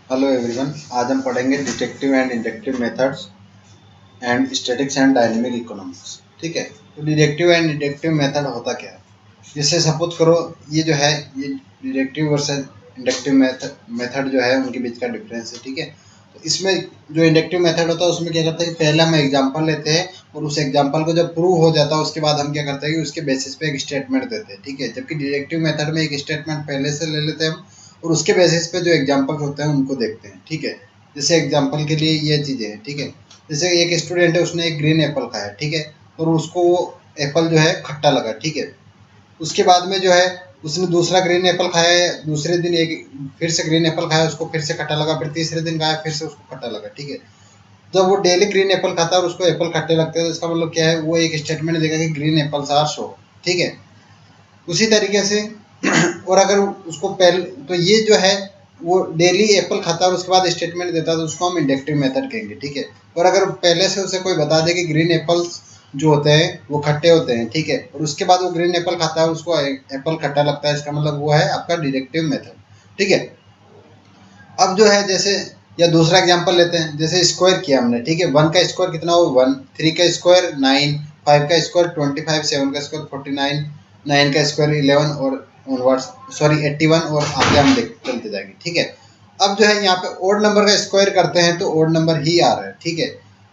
Hello everyone. आज हम पढ़ेंगे deductive and inductive methods and statics and dynamic economics. ठीक है, तो डिडक्टिव एंड इंडक्टिव मेथड होता क्या है। जैसे सपोज करो ये जो है ये डिडक्टिव वर्सेस इंडक्टिव मेथड जो है उनके बीच का डिफरेंस है। ठीक है, तो इसमें जो इंडक्टिव मेथड होता है उसमें क्या करते हैं, पहले हम एग्जांपल लेते हैं और उस एग्जांपल को जब प्रूव हो जाता है उसके बाद हम क्या करते हैं कि उसके बेसिस पे एक स्टेटमेंट देते हैं। ठीक है, जबकि डिडक्टिव मेथड में एक स्टेटमेंट पहले से ले लेते हैं हम और उसके बेसिस पे जो एग्जांपल होते हैं उनको देखते हैं। ठीक है, जैसे एग्जांपल के लिए ये चीज़ें हैं। ठीक है, जैसे एक स्टूडेंट है, उसने एक ग्रीन एप्पल खाया। ठीक है, और उसको वो एप्पल जो है खट्टा लगा। ठीक है, उसके बाद में जो है उसने दूसरा ग्रीन एप्पल खाया है, दूसरे दिन एक फिर से ग्रीन एप्पल खाया, उसको फिर से खट्टा लगा, फिर तीसरे दिन खाया, फिर से उसको खट्टा लगा। ठीक है, जब वो डेली ग्रीन एप्पल खाता है और उसको एप्पल खट्टे लगते हैं तो इसका मतलब क्या है, वो एक स्टेटमेंट देगा कि ग्रीन एप्पल्स आर शो। ठीक है, उसी तरीके से और अगर उसको पहले तो ये जो है वो डेली एप्पल खाता है और उसके बाद स्टेटमेंट देता है तो उसको हम इंडक्टिव मेथड कहेंगे। ठीक है, और अगर पहले से उसे कोई बता दे कि ग्रीन एप्पल्स जो होते हैं वो खट्टे होते हैं। ठीक है, और उसके बाद वो ग्रीन एप्पल खाता है, उसको एप्पल खट्टा लगता है, इसका मतलब वो है आपका डिडक्टिव मेथड। ठीक है, अब जो है जैसे या दूसरा एग्जांपल लेते हैं, जैसे स्क्वायर किया हमने। ठीक है, 1 का स्क्वायर कितना हो 1, 3 का स्क्वायर 9, 5 का स्क्वायर 25, 7 का स्क्वायर 49, 9 का स्क्वायर 11 और ऑनवर्ड्स सॉरी 81 और आगे हम देख चलते जाएंगे। ठीक है, अब जो है यहाँ पे ओड नंबर का स्क्वायर करते हैं तो ओड नंबर ही आ रहा है। ठीक है,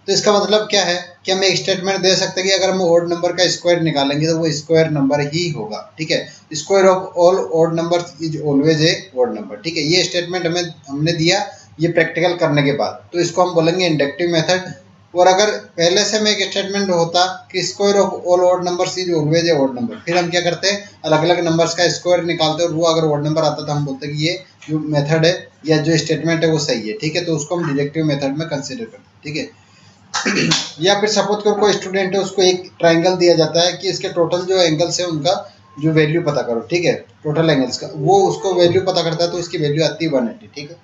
तो इसका मतलब क्या है कि हम एक स्टेटमेंट दे सकते हैं कि अगर हम ओड नंबर का स्क्वायर निकालेंगे तो वो स्क्वायर नंबर ही होगा। ठीक है, square of all odd number is always a odd number. ठीक है, ये स्टेटमेंट हमने दिया ये प्रैक्टिकल करने के बाद, तो इसको हम बोलेंगे इंडक्टिव मेथड। और अगर पहले से में एक स्टेटमेंट होता कि square of all odd numbers is always a odd number, फिर हम क्या करते हैं अलग अलग नंबर्स का स्क्वायर निकालते हैं और वो अगर ओड नंबर आता तो हम बोलते हैं कि ये जो मेथड है या जो स्टेटमेंट है वो सही है। ठीक है, तो उसको हम डिडक्टिव मेथड में कंसिडर करते हैं। ठीक है, या फिर सपोज करो कोई स्टूडेंट है, उसको एक ट्राइंगल दिया जाता है कि इसके टोटल जो एंगल्स है उनका जो वैल्यू पता करो। ठीक है, टोटल एंगल्स का वो उसको वैल्यू पता करता है तो उसकी वैल्यू आती है 180। ठीक है,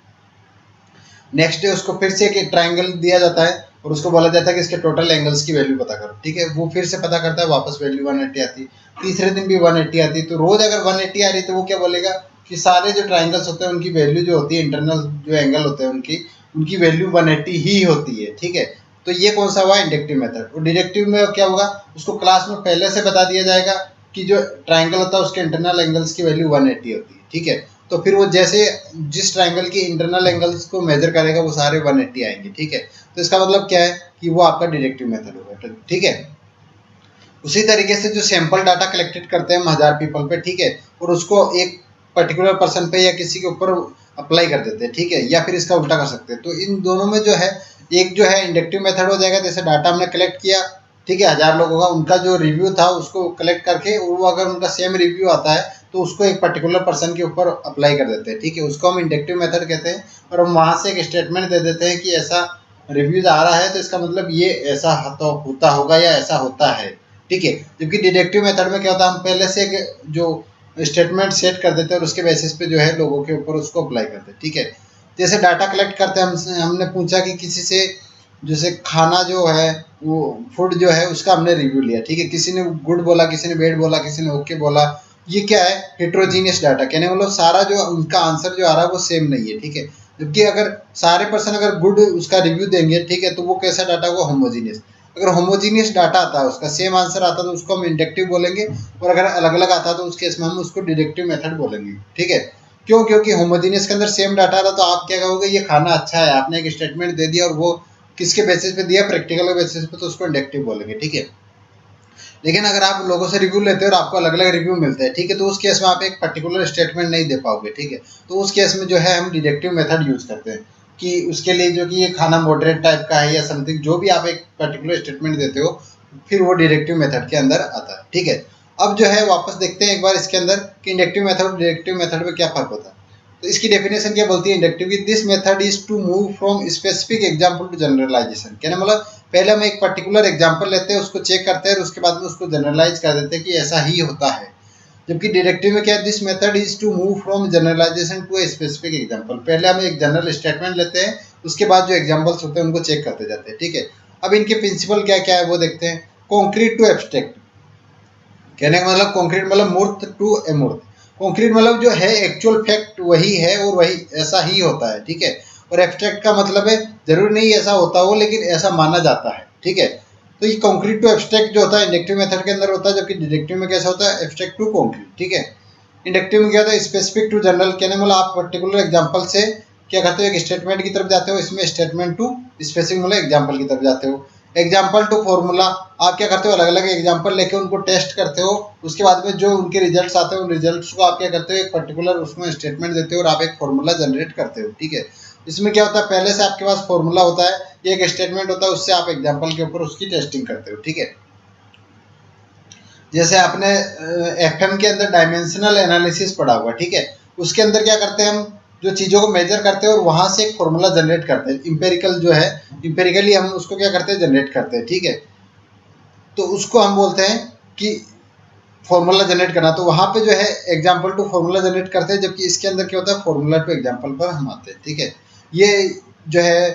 नेक्स्ट डे उसको फिर से एक ट्राइंगल दिया जाता है और उसको बोला जाता है कि इसके टोटल एंगल्स की वैल्यू पता करो। ठीक है, वो फिर से पता करता है, वापस वैल्यू 180 आती है, तीसरे दिन भी 180 आती है। तो रोज अगर 180 आ रही है तो वो क्या बोलेगा कि सारे जो ट्राइंगल्स होते हैं उनकी वैल्यू जो होती है, इंटरनल जो एंगल होते हैं उनकी उनकी वैल्यू 180 ही होती है। ठीक है, तो ये कौन सा हुआ इंडक्टिव मेथड। और डिडक्टिव में क्या होगा, उसको क्लास में पहले से बता दिया जाएगा कि जो ट्राइंगल होता है उसके इंटरनल एंगल्स की वैल्यू 180 होती है। ठीक है, तो फिर वो जैसे जिस ट्राइंगल की इंटरनल एंगल्स को मेजर करेगा वो सारे 180 आएंगे। ठीक है, तो इसका मतलब क्या है कि वो आपका डिडक्टिव मेथड होगा। ठीक है, उसी तरीके से जो सैंपल डाटा कलेक्टेड करते हैं हम 1000 पीपल पे। ठीक है, और उसको एक पर्टिकुलर पर्सन पे या किसी के ऊपर अप्लाई कर देते हैं। ठीक है, या फिर इसका उल्टा कर सकते हैं। तो इन दोनों में जो है एक जो है इंडक्टिव मेथड हो जाएगा, जैसे डाटा हमने कलेक्ट किया। ठीक है, 1000 लोगों का उनका जो रिव्यू था उसको कलेक्ट करके वो अगर उनका सेम रिव्यू आता है तो उसको एक पर्टिकुलर पर्सन के ऊपर अप्लाई कर देते हैं। ठीक है, उसको हम इंडक्टिव मेथड कहते हैं और हम वहां से एक स्टेटमेंट दे देते हैं कि ऐसा रिव्यूज आ रहा है तो इसका मतलब ये ऐसा तो होता होगा या ऐसा होता है। ठीक है, जबकि डिडक्टिव मेथड में क्या होता है, हम पहले से जो स्टेटमेंट सेट कर देते हैं और उसके बेसिस पे जो है लोगों के ऊपर उसको अप्लाई करते हैं। ठीक है, जैसे डाटा कलेक्ट करते हैं हमने पूछा कि किसी से जैसे खाना जो है वो फूड जो है उसका हमने रिव्यू लिया। ठीक है, किसी ने गुड बोला, किसी ने बैड बोला, किसी ने ओके बोला। ये क्या है हेट्रोजीनियस डाटा, कहने मतलब सारा जो उनका आंसर जो आ रहा है वो सेम नहीं है। ठीक है, जबकि अगर सारे पर्सन अगर गुड उसका रिव्यू देंगे, ठीक है, तो वो कैसा डाटा होगा होमोजीनियस। अगर होमोजीनियस डाटा आता है उसका सेम आंसर आता है तो उसको हम इंडक्टिव बोलेंगे, और अगर अलग अलग आता है तो उस केस में हम उसको डिडक्टिव मेथड बोलेंगे। ठीक है, क्यों, क्योंकि होमोजीनियस के अंदर सेम डाटा रहा तो आप क्या कहोगे ये खाना अच्छा है, आपने एक स्टेटमेंट दे दिया और वो किसके बेसिस पे दिया, प्रैक्टिकल के बेसिस पे, तो उसको इंडक्टिव बोलेंगे। ठीक है, लेकिन अगर आप लोगों से रिव्यू लेते हो और आपको अलग अलग रिव्यू मिलते हैं, ठीक है, तो उस केस में आप एक पर्टिकुलर स्टेटमेंट नहीं दे पाओगे। ठीक है, तो उस केस में जो है हम डिडक्टिव मेथड यूज करते हैं कि उसके लिए जो कि ये खाना मॉडरेट टाइप का है या समथिंग, जो भी आप एक पर्टिकुलर स्टेटमेंट देते हो फिर वो डिडक्टिव मेथड के अंदर आता है। ठीक है, अब जो है वापस देखते हैं एक बार इसके अंदर कि इंडक्टिव मेथड और डिडक्टिव मेथड में क्या फर्क होता है। तो इसकी डेफिनेशन क्या बोलती है इंडक्टिव की, this method is to move from specific example to generalisation. कहने मतलब पहले हम एक पर्टिकुलर एग्जांपल लेते हैं, उसको चेक करते हैं और उसके बाद में उसको जनरलाइज कर देते हैं कि ऐसा ही होता है। जबकि डिडक्टिव में क्या है, this method is to move from generalisation to a specific example. पहले हम एक जनरल स्टेटमेंट लेते हैं, उसके बाद जो एग्जांपल्स होते हैं उनको चेक करते जाते हैं। ठीक है, अब इनके प्रिंसिपल क्या क्या है वो देखते हैं। कॉन्क्रीट टू एब्स्ट्रैक्ट, कहने का मतलब कॉन्क्रीट मतलब मूर्त टू अमूर्त। कॉन्क्रीट मतलब जो है एक्चुअल फैक्ट वही है और वही ऐसा ही होता है। ठीक है, और एब्स्ट्रैक्ट का मतलब है जरूरी नहीं ऐसा होता हो, लेकिन ऐसा माना जाता है, ठीक है। तो ये कॉन्क्रीट टू एब्स्ट्रैक्ट जो होता है इंडक्टिव मेथड के अंदर होता है, जबकि डिडक्टिव में कैसा होता है, एब्स्ट्रैक्ट टू कॉन्क्रीट, ठीक है। इंडक्टिव में क्या होता है, स्पेसिफिक टू जनरल, कहने मतलब आप पर्टिकुलर एग्जांपल से क्या करते हो, एक स्टेटमेंट की तरफ जाते हो, इसमें स्टेटमेंट टू स्पेसिफिक मतलब एग्जांपल की तरफ जाते हो। एग्जाम्पल टू फॉर्मूला, आप क्या करते हो, अलग अलग एग्जाम्पल लेके उनको टेस्ट करते हो, उसके बाद में जो उनके रिजल्ट्स आते हैं उन रिजल्ट्स को आप क्या करते हो, एक पर्टिकुलर उसमें स्टेटमेंट देते हो और आप एक फॉर्मूला जनरेट करते हो, ठीक है। इसमें क्या होता है, पहले से आपके पास फॉर्मूला होता है, एक स्टेटमेंट होता है, उससे आप एग्जाम्पल के ऊपर उसकी टेस्टिंग करते हो, ठीक है। जैसे आपने एफएम के अंदर डायमेंशनल एनालिसिस पढ़ा हुआ, ठीक है। उसके अंदर क्या करते हैं, हम जो चीज़ों को मेजर करते हैं और वहाँ से एक फॉर्मूला जनरेट करते हैं, इंपेरिकल जो है, इंपेरिकली हम उसको क्या करते हैं, जनरेट करते हैं, ठीक है। तो उसको हम बोलते हैं कि फॉर्मूला जनरेट करना। तो वहाँ पे जो है एग्जाम्पल टू फॉर्मूला जनरेट करते हैं, जबकि इसके अंदर क्या होता है, फॉर्मूला टू एग्जाम्पल पर हम आते हैं, ठीक है। ये जो है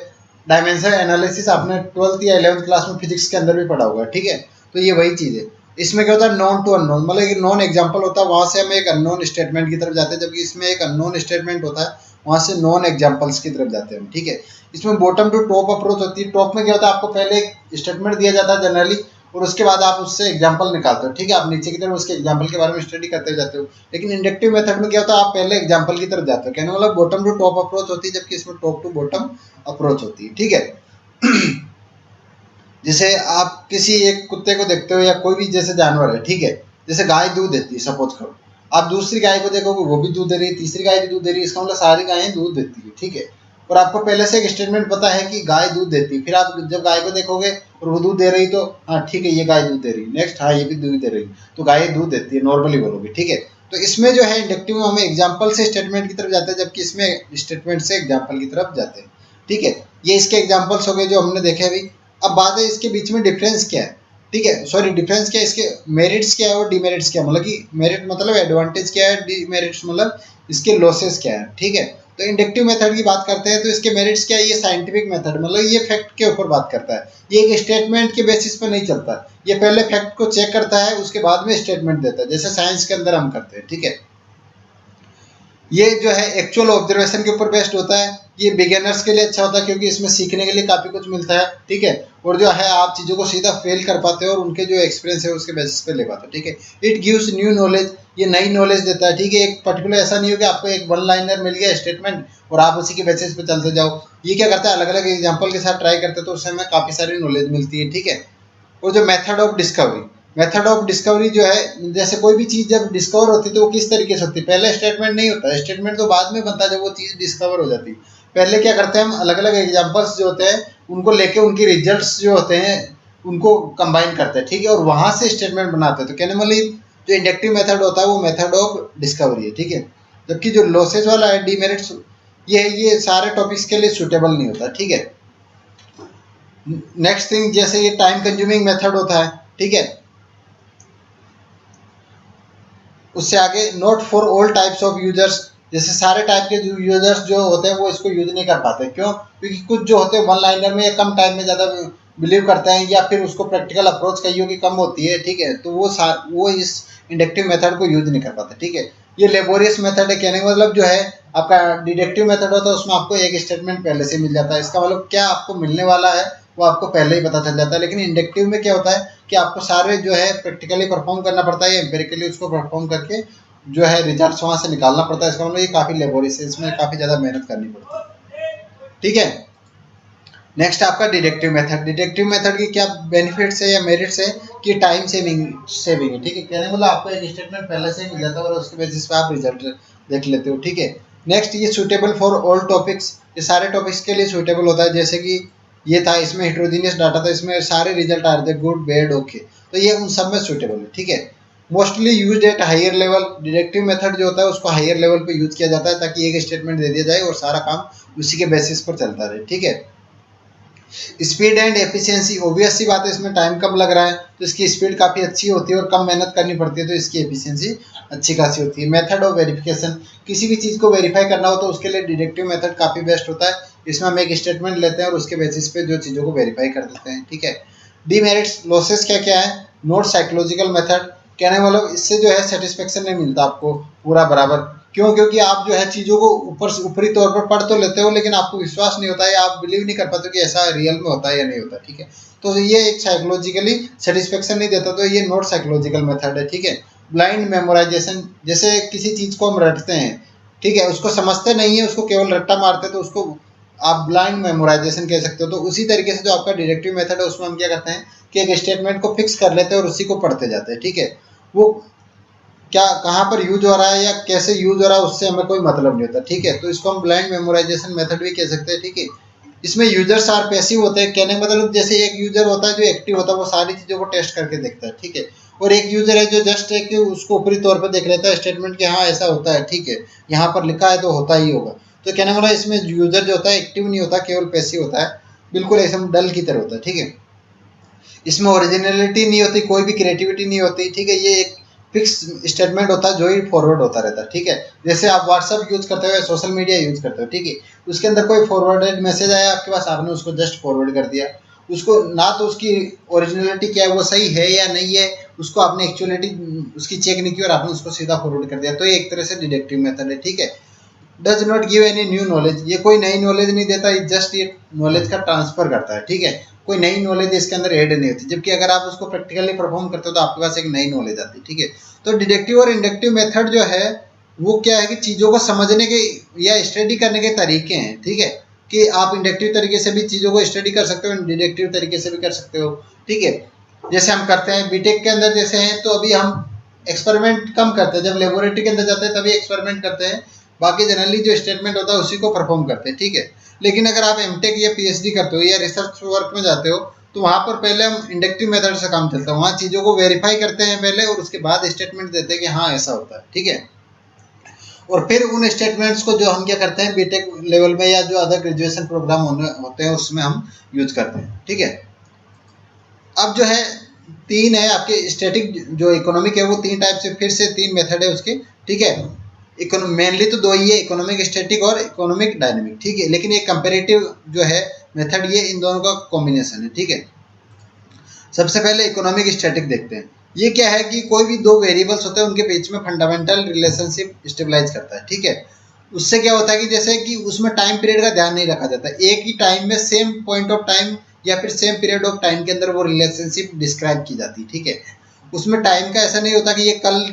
डायमेंशन एनालिसिस आपने 12th या 11th क्लास में फिजिक्स के अंदर भी पढ़ा होगा, ठीक है। तो ये वही चीज़ है। इसमें क्या होता है, नॉन टू अननोन, मतलब एक नॉन एग्जाम्पल होता है, वहाँ से हम एक अननोन स्टेटमेंट की तरफ जाते हैं, जबकि इसमें एक अननोन स्टेटमेंट होता है, वहाँ से नॉन एग्जाम्पल्स की तरफ जाते हैं, ठीक है। इसमें बॉटम टू टॉप अप्रोच होती है। टॉप में क्या होता है, आपको पहले एक स्टेटमेंट दिया जाता है जनरली, और उसके बाद आप उससे एग्जाम्पल निकालते हो, ठीक है। आप नीचे की तरफ उसके एग्जाम्पल के बारे में स्टडी करते जाते हो। लेकिन इंडक्टिव मेथड में क्या होता है, आप पहले एग्जाम्पल की तरफ जाते हो, कहने मतलब बॉटम टू टॉप अप्रोच होती है, जबकि इसमें टॉप टू बॉटम अप्रोच होती है, ठीक है। जैसे आप किसी एक कुत्ते को देखते हो या कोई भी जैसे जानवर है, ठीक है। जैसे गाय दूध देती है, सपोज करो, आप दूसरी गाय को देखोगे वो भी दूध दे रही है, तीसरी गाय भी दूध दे रही है, इसका मतलब सारी गायें दूध देती है, ठीक है। और आपको पहले से एक स्टेटमेंट पता है कि गाय दूध देती है, फिर आप जब गाय को देखोगे और वो दूध दे रही, तो हाँ ठीक है ये गाय दूध दे रही, नेक्स्ट हाँ ये भी दूध दे रही, तो गाय दूध देती है, नॉर्मली बोलोगे, ठीक है। तो इसमें जो है इंडक्टिव में हमें एग्जाम्पल से स्टेटमेंट की तरफ जाते हैं, जबकि इसमें स्टेटमेंट से एग्जाम्पल की तरफ जाते हैं, ठीक है। ये इसके एग्जाम्पल्स हो गए जो हमने देखे अभी। अब बात है इसके बीच में डिफरेंस क्या है, ठीक है, सॉरी डिफरेंस क्या है, इसके मेरिट्स क्या है और डिमेरिट्स क्या है, मतलब कि मेरिट मतलब एडवांटेज क्या है, डिमेरिट्स मतलब इसके लॉसेस क्या है, ठीक है। तो इंडक्टिव मेथड की बात करते हैं तो इसके मेरिट्स क्या है, ये साइंटिफिक मेथड, मतलब ये फैक्ट के ऊपर बात करता है, ये एक स्टेटमेंट के बेसिस पर नहीं चलता, ये पहले फैक्ट को चेक करता है उसके बाद में स्टेटमेंट देता है, जैसे साइंस के अंदर हम करते हैं, ठीक है। ये जो है एक्चुअल ऑब्जर्वेशन के ऊपर बेस्ड होता है। ये बिगिनर्स के लिए अच्छा होता है क्योंकि इसमें सीखने के लिए काफ़ी कुछ मिलता है, ठीक है। और जो है आप चीज़ों को सीधा फेल कर पाते हो और उनके जो एक्सपीरियंस है उसके बेसिस पे ले पाते हो, ठीक है। इट गिव्स न्यू नॉलेज, ये नई नॉलेज देता है, ठीक है। एक पर्टिकुलर ऐसा नहीं हो कि आपको एक वन लाइनर मिल गया स्टेटमेंट और आप उसी के बेसिस पे चलते जाओ। ये क्या करता है, अलग अलग एग्जाम्पल के साथ ट्राई करते हैं तो उससे हमें काफ़ी सारी नॉलेज मिलती है, ठीक है। और जो method of discovery, method of discovery जो है, जैसे कोई भी चीज़ जब डिस्कवर होती है तो वो किस तरीके से होती है, पहले स्टेटमेंट नहीं होता, स्टेटमेंट तो बाद में बनता है जब वो चीज़ डिस्कवर हो जाती है। पहले क्या करते हैं हम, अलग अलग एग्जांपल्स जो होते हैं उनको लेके उनके रिजल्ट्स जो होते हैं उनको कंबाइन करते हैं, ठीक है, और वहाँ से स्टेटमेंट बनाते हैं। तो कहने मतलब जो इंडक्टिव मेथड होता है वो मेथड ऑफ डिस्कवरी है, ठीक है। जबकि जो लॉसेज वाला है, डीमेरिट्स, ये सारे टॉपिक्स के लिए सूटेबल नहीं होता, ठीक है। नेक्स्ट थिंग, जैसे ये टाइम कंज्यूमिंग मेथड होता है, ठीक है। उससे आगे not for all types of users, जैसे सारे टाइप के यूजर्स जो होते हैं वो इसको यूज नहीं कर पाते, क्यों, क्योंकि कुछ जो होते हैं वन लाइनर में या कम टाइम में ज़्यादा बिलीव करते हैं, या फिर उसको प्रैक्टिकल अप्रोच कहिए कि कम होती है, ठीक है। तो वो इस इंडक्टिव मेथड को यूज नहीं कर पाते, ठीक है। ये लेबोरियस मेथड है, कहने का मतलब जो है आपका डिडक्टिव मेथड होता है उसमें आपको एक स्टेटमेंट पहले से मिल जाता है, इसका मतलब क्या आपको मिलने वाला है वो आपको पहले ही पता चल जाता है। लेकिन इंडक्टिव में क्या होता है कि आपको सारे जो है प्रैक्टिकली परफॉर्म करना पड़ता है, एम्पेरिकली उसको परफॉर्म करके जो है रिजल्ट्स वहाँ से निकालना पड़ता है, इसका मतलब ये काफ़ी लेबोरियस है, इसमें काफ़ी ज़्यादा मेहनत करनी पड़ती है, ठीक है। नेक्स्ट आपका डिडक्टिव मेथड, डिडक्टिव मेथड की क्या बेनिफिट्स है या मेरिट्स है कि टाइम सेविंग है, ठीक है। कहने मतलब आपको एक स्टेटमेंट पहले से ही मिल जाता है और उसके बेसिस पे आप रिजल्ट देख लेते हो, ठीक है। नेक्स्ट, ये सूटेबल फॉर ऑल टॉपिक्स, ये सारे टॉपिक्स के लिए सूटेबल होता है, जैसे कि ये था, इसमें हेट्रोजीनियस डाटा था, इसमें सारे रिजल्ट आ रहे थे गुड बैड ओके, तो ये उन सब में सूटेबल है, ठीक है। Mostly use at higher level, deductive method जो होता है उसको हायर लेवल पे यूज किया जाता है ताकि एक स्टेटमेंट दे दिया जाए और सारा काम उसी के बेसिस पर चलता रहे, ठीक है। स्पीड एंड एफिशिएंसी, ऑब्वियस सी बात है इसमें टाइम कम लग रहा है तो इसकी स्पीड काफ़ी अच्छी होती है और कम मेहनत करनी पड़ती है तो इसकी एफिशिएंसी अच्छी खासी होती है। मेथड ऑफ वेरिफिकेशन, किसी भी चीज़ को वेरीफाई करना हो तो उसके लिए डिडक्टिव मेथड काफ़ी बेस्ट होता है, इसमें हम एक स्टेटमेंट लेते हैं और उसके बेसिस पे जो चीज़ों को वेरीफाई कर देते हैं, ठीक है। डीमेरिट्स, लॉसेस क्या क्या है, नॉट साइकोलॉजिकल मेथड, कहने मतलब इससे जो है सेटिस्फेक्शन नहीं मिलता आपको पूरा बराबर, क्यों? क्योंकि आप जो है चीज़ों को ऊपरी तौर पर पढ़ तो लेते हो, लेकिन आपको विश्वास नहीं होता है, आप बिलीव नहीं कर पाते कि ऐसा रियल में होता है या नहीं होता, ठीक है। तो ये एक साइकोलॉजिकली सेटिस्फेक्शन नहीं देता, तो ये नॉट साइकोलॉजिकल मेथड है, ठीक है। ब्लाइंड मेमोराइजेशन, जैसे किसी चीज़ को हम रटते हैं, ठीक है, उसको समझते नहीं है, उसको केवल रट्टा मारते हैं, तो उसको आप ब्लाइंड मेमोराइजेशन कह सकते हो। तो उसी तरीके से जो आपका डिडक्टिव मेथड है उसमें हम क्या करते हैं कि एक स्टेटमेंट को फिक्स कर लेते हैं और उसी को पढ़ते जाते हैं, ठीक है। वो क्या कहाँ पर यूज हो रहा है या कैसे यूज हो रहा है उससे हमें कोई मतलब नहीं होता, ठीक है। तो इसको हम ब्लाइंड मेमोराइजेशन मेथड भी कह सकते हैं, ठीक है। इसमें यूजर्स आर पैसिव होते हैं, कहने का मतलब जैसे एक यूजर होता है जो एक्टिव होता है, वो सारी चीज़ों को टेस्ट करके देखता है, ठीक है। और एक यूजर है जो जस्ट है कि उसको ऊपरी तौर पर देख लेता है स्टेटमेंट कि हाँ ऐसा होता है, ठीक है, यहाँ पर लिखा है तो होता ही होगा। तो कहने का मतलब इसमें यूजर जो होता है एक्टिव नहीं होता, केवल पैसिव होता है, बिल्कुल ऐसे डल की तरह होता है, ठीक है। इसमें ओरिजिनलिटी नहीं होती, कोई भी क्रिएटिविटी नहीं होती, ठीक है। ये एक फिक्स स्टेटमेंट होता है जो ही फॉरवर्ड होता रहता है, ठीक है। जैसे आप व्हाट्सअप यूज करते हो, सोशल मीडिया यूज करते हो, ठीक है, उसके अंदर कोई फॉरवर्डेड मैसेज आया आपके पास, आपने उसको जस्ट फॉरवर्ड कर दिया, उसको ना तो उसकी ओरिजिनलिटी क्या है, वो सही है या नहीं है, उसको आपने एक्चुअलिटी उसकी चेक नहीं की और आपने उसको सीधा फॉरवर्ड कर दिया। तो ये एक तरह से डिडक्टिव मेथड है, ठीक है। Does not give any new knowledge, ये कोई नई नॉलेज नहीं देता, जस्ट ये नॉलेज का ट्रांसफर करता है, ठीक है। कोई नई नॉलेज इसके अंदर ऐड नहीं होती, जबकि अगर आप उसको प्रैक्टिकली परफॉर्म करते हो तो आपके पास एक नई नॉलेज आती है, ठीक है। तो डिडक्टिव और इंडक्टिव मेथड जो है वो क्या है कि चीज़ों को समझने के या स्टडी करने के तरीके हैं, ठीक है। कि आप इंडक्टिव तरीके से भी चीज़ों को स्टडी कर सकते हो, डिडक्टिव तरीके से भी कर सकते हो, ठीक है। जैसे हम करते हैं बीटेक के अंदर जैसे हैं, तो अभी हम एक्सपेरिमेंट कम करते हैं, जब लेबोरेटरी के अंदर जाते हैं तभी एक्सपेरिमेंट करते हैं, बाकी जनरली जो स्टेटमेंट होता है उसी को परफॉर्म करते हैं, ठीक है। लेकिन अगर आप एमटेक या पीएचडी करते हो या रिसर्च वर्क में जाते हो तो वहाँ पर पहले हम इंडक्टिव मेथड से काम चलता है, वहाँ चीज़ों को वेरीफाई करते हैं पहले और उसके बाद स्टेटमेंट देते हैं कि हाँ ऐसा होता है, ठीक है। और फिर उन स्टेटमेंट्स को जो हम क्या करते हैं बीटेक लेवल में या जो अदर ग्रेजुएशन प्रोग्राम होते हैं उसमें हम यूज करते हैं, ठीक है। अब जो है तीन है आपके स्टैटिक जो इकोनॉमिक है, वो तीन टाइप से फिर से तीन मेथड है उसके, ठीक है। मेनली तो दो ही है, इकोनॉमिक स्टैटिक और इकोनॉमिक डायनेमिक, ठीक है। लेकिन ये कंपेरेटिव जो है मेथड, ये इन दोनों का कॉम्बिनेशन है, ठीक है। सबसे पहले इकोनॉमिक स्टैटिक देखते हैं। ये क्या है कि कोई भी दो वेरिएबल्स होते हैं उनके बीच में फंडामेंटल रिलेशनशिप स्टेबलाइज करता है, ठीक है। उससे क्या होता है कि जैसे कि उसमें टाइम पीरियड का ध्यान नहीं रखा जाता, एक ही टाइम में सेम पॉइंट ऑफ टाइम या फिर सेम पीरियड ऑफ टाइम के अंदर वो रिलेशनशिप डिस्क्राइब की जाती है, ठीक है। उसमें टाइम का ऐसा नहीं होता कि ये कल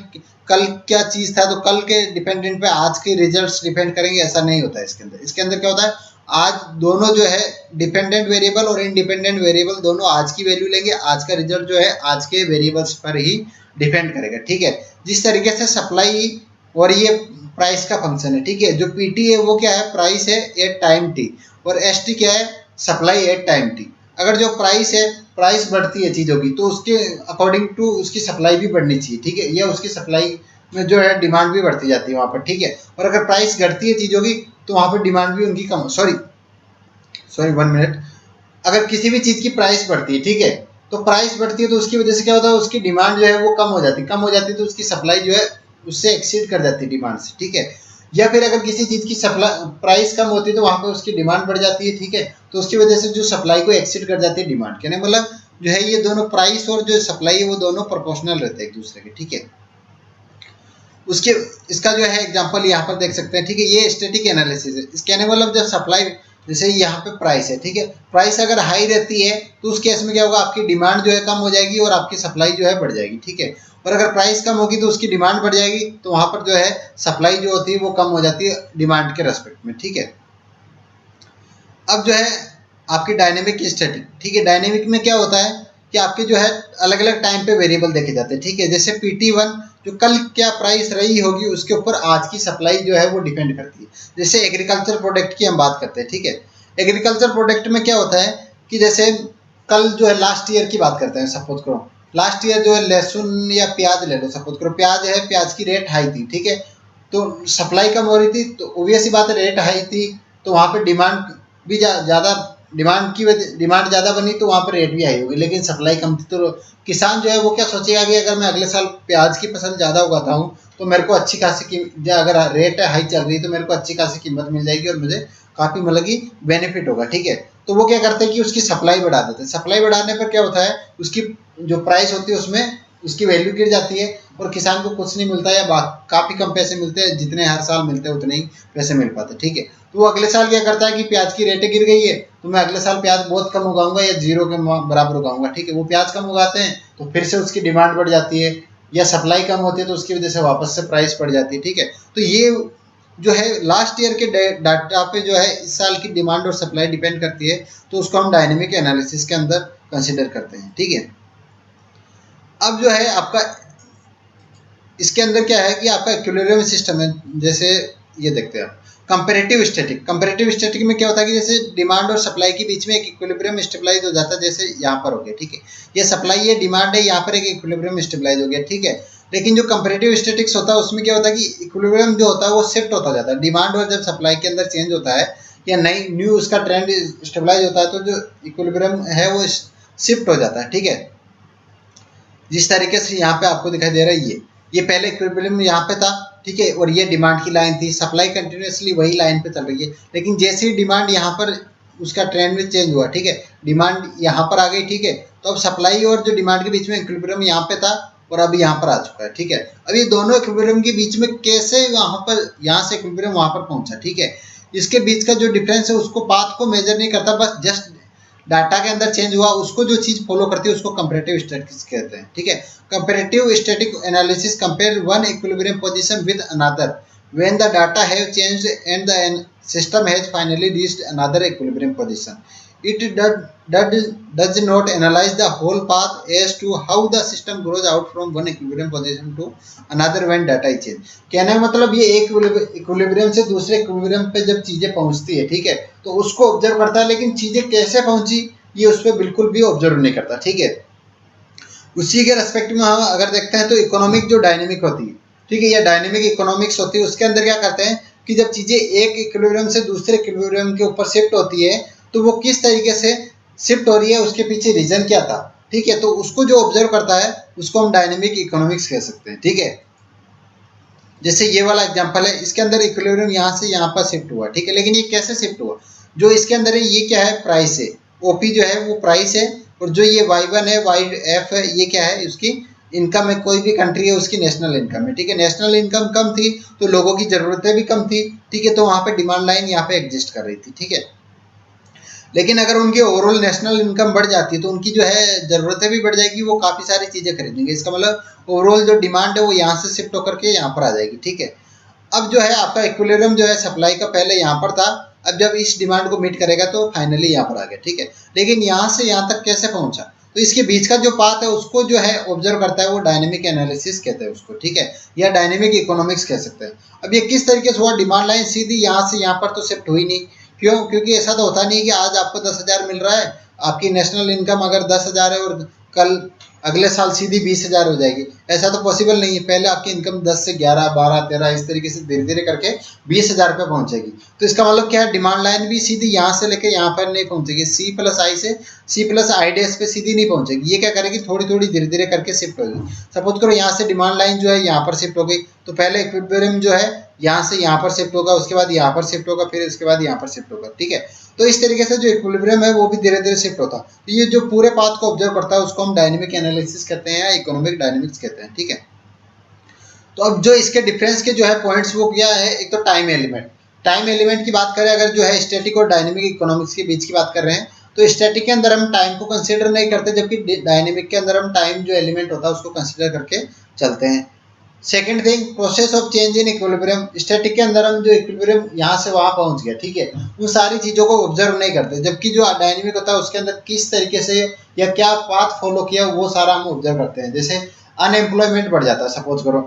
कल क्या चीज़ था तो कल के डिपेंडेंट पे आज के रिजल्ट्स डिपेंड करेंगे, ऐसा नहीं होता है इसके अंदर। इसके अंदर क्या होता है, आज दोनों जो है डिपेंडेंट वेरिएबल और इंडिपेंडेंट वेरिएबल दोनों आज की वैल्यू लेंगे, आज का रिजल्ट जो है आज के वेरिएबल्स पर ही डिपेंड करेगा, ठीक है। जिस तरीके से सप्लाई और ये प्राइस का फंक्शन है, ठीक है। जो पीटी है वो क्या है, प्राइस है एट टाइम टी, और एस टी क्या है, सप्लाई एट टाइम टी। अगर जो प्राइस है, प्राइस बढ़ती है चीज़ों की, तो उसके अकॉर्डिंग टू उसकी सप्लाई भी बढ़नी चाहिए, ठीक है। या उसकी सप्लाई में जो है डिमांड भी बढ़ती जाती है वहाँ पर, ठीक है। और अगर प्राइस घटती है चीज़ों की तो वहाँ पर डिमांड भी उनकी कम, सॉरी 1 मिनट, अगर किसी भी चीज़ की प्राइस बढ़ती है, ठीक है, तो प्राइस बढ़ती है तो उसकी वजह से क्या होता है, उसकी डिमांड जो है वो कम हो जाती है, तो उसकी सप्लाई जो है उससे एक्सीड कर जाती है डिमांड से, ठीक है। या फिर अगर किसी चीज़ की सप्लाई प्राइस कम होती है तो वहाँ पे उसकी डिमांड बढ़ जाती है, ठीक है। तो उसकी वजह से जो सप्लाई को एक्सीड कर जाती है डिमांड, कहने मतलब जो है ये दोनों प्राइस और जो सप्लाई है वो दोनों प्रोपोर्शनल रहते हैं एक दूसरे के, ठीक है। उसके इसका जो है एग्जांपल यहाँ पर देख सकते हैं, ठीक है। ये स्टैटिक एनालिसिस है। इसके कहने मतलब जब सप्लाई, जैसे यहाँ पे प्राइस है, ठीक है, प्राइस अगर हाई रहती है तो उस केस में क्या होगा, आपकी डिमांड जो है कम हो जाएगी और आपकी सप्लाई जो है बढ़ जाएगी, ठीक है। और अगर प्राइस कम होगी तो उसकी डिमांड बढ़ जाएगी, तो वहाँ पर जो है सप्लाई जो होती है वो कम हो जाती है डिमांड के रेस्पेक्ट में, ठीक है। अब जो है आपकी डायनेमिक स्टैटिक, ठीक है। डायनेमिक में क्या होता है कि आपके जो है अलग अलग टाइम पे वेरिएबल देखे जाते हैं, ठीक है। जैसे PT1 जो कल क्या प्राइस रही होगी उसके ऊपर आज की सप्लाई जो है वो डिपेंड करती है। जैसे एग्रीकल्चर प्रोडक्ट की हम बात करते हैं, ठीक है। एग्रीकल्चर प्रोडक्ट में क्या होता है कि जैसे कल जो है लास्ट ईयर की बात करते हैं, सपोज करो लास्ट ईयर जो है लहसुन या प्याज ले लो, सपोज करो प्याज है, प्याज की रेट हाई थी, ठीक है। तो सप्लाई कम हो रही थी तो ऑब्वियस सी बात है रेट हाई थी, तो वहाँ पे डिमांड भी ज़्यादा, डिमांड ज़्यादा बनी तो वहाँ पर रेट भी हाई होगी, लेकिन सप्लाई कम थी। तो किसान जो है वो क्या सोचेगा कि अगर मैं अगले साल प्याज की फसल ज़्यादा उगाता हूँ तो मेरे को अच्छी खासी अगर रेट हाई चल रही है तो मेरे को अच्छी खासी कीमत मिल जाएगी और मुझे काफ़ी मतलब कि बेनिफिट होगा, ठीक है। तो वो क्या करते हैं कि उसकी सप्लाई बढ़ा देते हैं। सप्लाई बढ़ाने पर क्या होता है, उसकी जो प्राइस होती है उसमें उसकी वैल्यू गिर जाती है और किसान को कुछ नहीं मिलता या काफ़ी कम पैसे मिलते हैं, जितने हर साल मिलते हैं उतने ही पैसे मिल पाते, ठीक है। तो वो अगले साल क्या करता है कि प्याज की रेटें गिर गई है तो मैं अगले साल प्याज बहुत कम उगाऊंगा या जीरो के बराबर उगाऊंगा, ठीक है। वो प्याज कम उगाते हैं तो फिर से उसकी डिमांड बढ़ जाती है या सप्लाई कम होती है तो उसकी वजह से वापस से प्राइस बढ़ जाती है, ठीक है। तो ये जो है लास्ट ईयर के डाटा पे जो है इस साल की डिमांड और सप्लाई डिपेंड करती है, तो उसको हम डायनेमिक एनालिसिस के अंदर कंसिडर करते हैं, ठीक है। अब जो है आपका इसके अंदर क्या है कि आपका इक्विलिब्रियम सिस्टम है, जैसे ये देखते हैं आप कंपैरेटिव स्टैटिक। कंपैरेटिव स्टैटिक में क्या होता है कि जैसे डिमांड और सप्लाई के बीच में एक इक्विलिब्रियम स्टेबलाइज हो जाता है, जैसे यहाँ पर हो गया, ठीक है। ये सप्लाई है, डिमांड है, यहाँ पर एक इक्विलिब्रियम स्टेबलाइज हो गया, ठीक है। लेकिन जो कंपैरेटिव स्टैटिक्स होता है उसमें क्या होता है कि इक्विलिब्रियम जो होता है वो शिफ्ट होता जाता है। डिमांड और जब सप्लाई के अंदर चेंज होता है या नई न्यू उसका ट्रेंड स्टेबलाइज होता है तो जो इक्विलिब्रियम है वो शिफ्ट हो जाता है, ठीक है। जिस तरीके से यहाँ पे आपको दिखाई दे रहा है ये पहले इक्विलिब्रियम यहाँ पे था, ठीक है, और ये डिमांड की लाइन थी, सप्लाई कंटिन्यूसली वही लाइन पे चल रही है। लेकिन जैसे ही डिमांड यहाँ पर उसका ट्रेंड में चेंज हुआ, ठीक है, डिमांड यहाँ पर आ गई, ठीक है, तो अब सप्लाई और जो डिमांड के बीच में इक्विलिब्रियम यहाँ पे था और अब यहाँ पर आ चुका है, ठीक है। अब ये दोनों इक्विलिब्रियम के बीच में कैसे वहाँ पर यहाँ से इक्विलिब्रियम वहाँ पर पहुंचा, ठीक है। इसके बीच का जो डिफरेंस है उसको पाथ को मेजर नहीं करता, बस जस्ट डाटा के अंदर चेंज हुआ उसको जो चीज फॉलो करती है उसको कंपैरेटिव स्टैटिस्टिक्स कहते हैं, ठीक है। Comparative static analysis compare one equilibrium position with another when the data have changed and the system has finally reached another equilibrium position. It does not analyze the whole path as to how the system grows out from one equilibrium position to another when data is changed। कहने का मतलब ये एक equilibrium से दूसरे equilibrium पे जब चीजें पहुंचती है, ठीक है, तो उसको ऑब्जर्व करता है, लेकिन चीजें कैसे पहुंची ये उस पर बिल्कुल भी ऑब्जर्व नहीं करता, ठीक है। उसी के रेस्पेक्ट में हम अगर देखते हैं तो इकोनॉमिक जो डायनेमिक होती है, ठीक है, या डायनेमिक इकोनॉमिक्स होती है, उसके अंदर क्या करते हैं कि जब चीजें एक इक्विलिब्रियम से दूसरे इक्विलिब्रियम के ऊपर शिफ्ट होती है तो वो किस तरीके से शिफ्ट हो रही है, उसके पीछे रीजन क्या था, ठीक है। तो उसको जो ऑब्जर्व करता है उसको हम डायनेमिक इकोनॉमिक्स कह सकते हैं, ठीक है। जैसे ये वाला एग्जांपल है, इसके अंदर इक्विलिब्रियम यहाँ से यहाँ पर शिफ्ट हुआ, ठीक है, लेकिन ये कैसे शिफ्ट हुआ, जो इसके अंदर है ये क्या है, प्राइस है, ओपी जो है वो प्राइस है, और जो ये y1 है YF है ये क्या है, उसकी इनकम है, कोई भी कंट्री है उसकी नेशनल इनकम है, ठीक है। नेशनल इनकम कम थी तो लोगों की जरूरतें भी कम थी, ठीक है, तो वहाँ पे डिमांड लाइन यहाँ पे एग्जिस्ट कर रही थी, ठीक है। लेकिन अगर उनकी ओवरऑल नेशनल इनकम बढ़ जाती है तो उनकी जो है ज़रूरतें भी बढ़ जाएगी, वो काफ़ी सारी चीज़ें खरीदेंगे, इसका मतलब ओवरऑल जो डिमांड है वो यहाँ से शिफ्ट होकर के यहाँ पर आ जाएगी, ठीक है। अब जो है आपका इक्विलिब्रियम जो है सप्लाई का पहले यहाँ पर था, अब जब इस डिमांड को मीट करेगा तो फाइनली यहाँ पर आ गया, ठीक है। लेकिन यहाँ से यहाँ तक कैसे पहुँचा, तो इसके बीच का जो पाथ है उसको जो है ऑब्जर्व करता है, वो डायनेमिक एनालिसिस कहते हैं उसको, ठीक है, या डायनेमिक इकोनॉमिक्स कह सकते हैं। अब ये किस तरीके से हुआ, डिमांड लाइन सीधी यहाँ से यहाँ पर तो शिफ्ट हुई नहीं, क्यों, क्योंकि ऐसा तो होता नहीं कि आज आपको 10,000 मिल रहा है, आपकी नेशनल इनकम अगर 10,000 है और कल अगले साल सीधी 20,000 हो जाएगी, ऐसा तो पॉसिबल नहीं है। पहले आपकी इनकम 10 से 11, 12, 13 इस तरीके से धीरे धीरे करके 20,000 पे पहुंचेगी। तो इसका मतलब क्या है, डिमांड लाइन भी सीधी यहाँ से लेके यहाँ पर नहीं पहुंचेगी, C+I से C+I डैश पे सीधी नहीं पहुंचेगी, ये क्या करेगी, थोड़ी थोड़ी धीरे धीरे करके शिफ्ट होगी। सपोज करो यहाँ से डिमांड लाइन जो है यहाँ पर शिफ्ट हो गई, तो पहले इक्विलिब्रियम जो है यहाँ से यहाँ पर शिफ्ट होगा, उसके बाद यहाँ पर शिफ्ट होगा, फिर उसके बाद यहाँ पर शिफ्ट होगा, ठीक है। तो इस तरीके से जो इक्विलिब्रियम है वो भी धीरे धीरे शिफ्ट होता है। तो ये जो पूरे पाथ को ऑब्जर्व करता है उसको हम डायनेमिक एनालिसिस कहते हैं या इकोनॉमिक डायनेमिक्स कहते हैं, ठीक है। तो अब जो इसके डिफरेंस के जो है पॉइंट्स वो क्या है, एक तो टाइम एलिमेंट। टाइम एलिमेंट की बात करें अगर जो है स्टैटिक और डायनेमिक इकोनॉमिक्स के बीच की बात कर रहे हैं, तो स्टैटिक के अंदर हम टाइम को कंसीडर नहीं करते, जबकि डायनेमिक के अंदर हम टाइम जो एलिमेंट होता है उसको कंसीडर करके चलते हैं। Second thing, process of change in equilibrium. Static के अंदर हम जो इक्विलिब्रियम यहाँ से वहाँ पहुँच गया, ठीक है, उन सारी चीज़ों को ऑब्जर्व नहीं करते, जबकि जो डायनेमिक होता है उसके अंदर किस तरीके से या क्या पाथ फॉलो किया वो सारा हम ऑब्जर्व करते हैं। जैसे अनएम्प्लॉयमेंट बढ़ जाता है, सपोज करो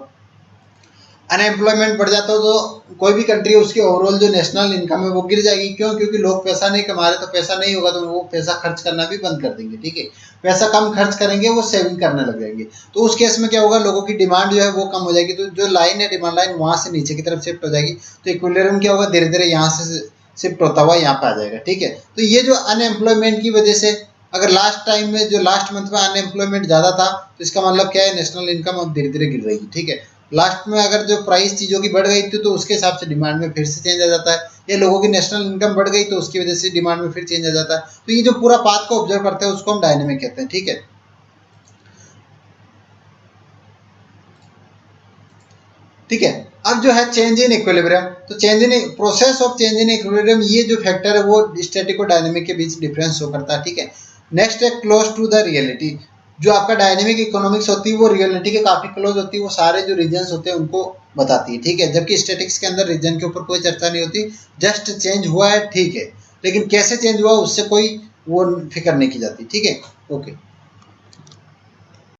अनएम्प्लॉयमेंट बढ़ जाता है तो कोई भी कंट्री उसकी ओवरऑल जो नेशनल इनकम है वो गिर जाएगी, क्यों, क्योंकि लोग पैसा नहीं कमा रहे, तो पैसा नहीं होगा तो वो पैसा खर्च करना भी बंद कर देंगे, ठीक है, पैसा कम खर्च करेंगे, वो सेविंग करने लग जाएंगे। तो उस केस में क्या होगा, लोगों की डिमांड जो है वो कम हो जाएगी, तो जो लाइन है डिमांड लाइन वहाँ से नीचे की तरफ शिफ्ट हो जाएगी, तो इक्विलिब्रियम क्या होगा, धीरे धीरे यहाँ से शिफ्ट होता हुआ यहाँ पे आ जाएगा, ठीक है। तो ये जो अनएम्प्लॉयमेंट की वजह से अगर लास्ट टाइम में जो लास्ट मंथ में अनएम्प्लॉयमेंट ज़्यादा था तो इसका मतलब क्या है, नेशनल इनकम अब धीरे धीरे गिर रही है, ठीक है। लास्ट में अगर जो प्राइस चीज़ों की बढ़ गई थी तो उसके हिसाब से डिमांड में फिर से चेंज आ जाता है, या लोगों की नेशनल इनकम बढ़ गई तो उसकी वजह से डिमांड में फिर चेंज आ जाता है। तो ये जो पूरा पाथ को ऑब्जर्व करते हैं उसको हम डायनेमिक कहते हैं, ठीक है। ठीक है। अब जो है चेंज इन इक्विलिब्रियम, तो change in process of change in equilibrium, ये जो फैक्टर है वो स्टैटिक और डायनेमिक के बीच डिफरेंस शो करता है, ठीक है। नेक्स्ट है क्लोज टू द रियलिटी, जो आपका डायनेमिक इकोनॉमिक्स होती है वो रियलिटी के काफी क्लोज होती है, वो सारे जो रीजन्स होते हैं उनको बताती है, ठीक है। जबकि स्टैटिक्स के अंदर रीजन के ऊपर कोई चर्चा नहीं होती, जस्ट चेंज हुआ है, ठीक है, लेकिन कैसे चेंज हुआ उससे कोई वो फिक्र नहीं की जाती, ठीक है। ओके।